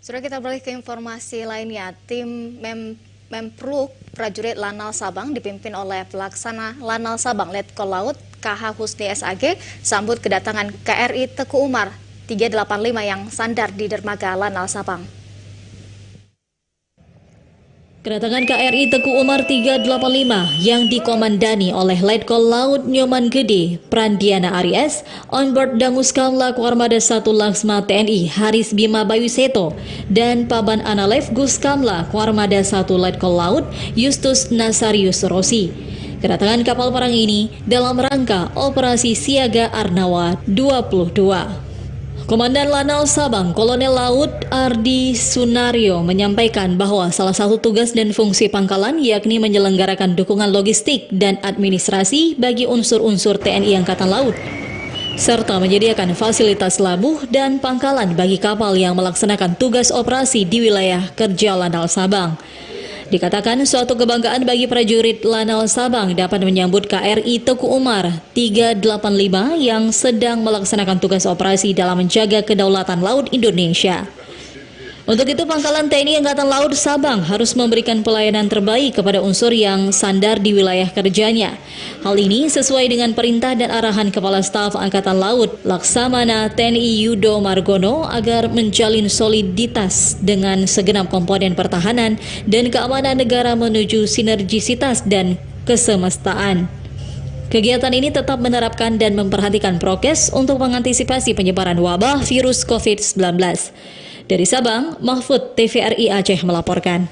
Sudah kita beralih ke informasi lainnya, tim Mempruk prajurit Lanal Sabang dipimpin oleh pelaksana Lanal Sabang Letkol Laut KH Husni SAG sambut kedatangan KRI Teguh Umar 385 yang sandar di dermaga Lanal Sabang. Kedatangan KRI Teguh Umar 385 yang dikomandani oleh Letkol Laut Nyoman Gede Prandiana Aries, onboard Dangus Kamla Kuarmada 1 Laksma TNI Haris Bima Bayuseto, dan Paban Analef Gus Kamla Kuarmada 1 Letkol Laut Justus Nasarius Rossi. Kedatangan kapal perang ini dalam rangka Operasi Siaga Arnawa 22. Komandan Lanal Sabang, Kolonel Laut Ardi Sunario menyampaikan bahwa salah satu tugas dan fungsi pangkalan yakni menyelenggarakan dukungan logistik dan administrasi bagi unsur-unsur TNI Angkatan Laut, serta menyediakan fasilitas labuh dan pangkalan bagi kapal yang melaksanakan tugas operasi di wilayah kerja Lanal Sabang. Dikatakan suatu kebanggaan bagi prajurit Lanal Sabang dapat menyambut KRI Teguh Umar 385 yang sedang melaksanakan tugas operasi dalam menjaga kedaulatan laut Indonesia. Untuk itu, Pangkalan TNI Angkatan Laut Sabang harus memberikan pelayanan terbaik kepada unsur yang sandar di wilayah kerjanya. Hal ini sesuai dengan perintah dan arahan Kepala Staf Angkatan Laut Laksamana TNI Yudo Margono agar menjalin soliditas dengan segenap komponen pertahanan dan keamanan negara menuju sinergisitas dan kesemestaan. Kegiatan ini tetap menerapkan dan memperhatikan prokes untuk mengantisipasi penyebaran wabah virus COVID-19. Dari Sabang, Mahfud TVRI Aceh melaporkan.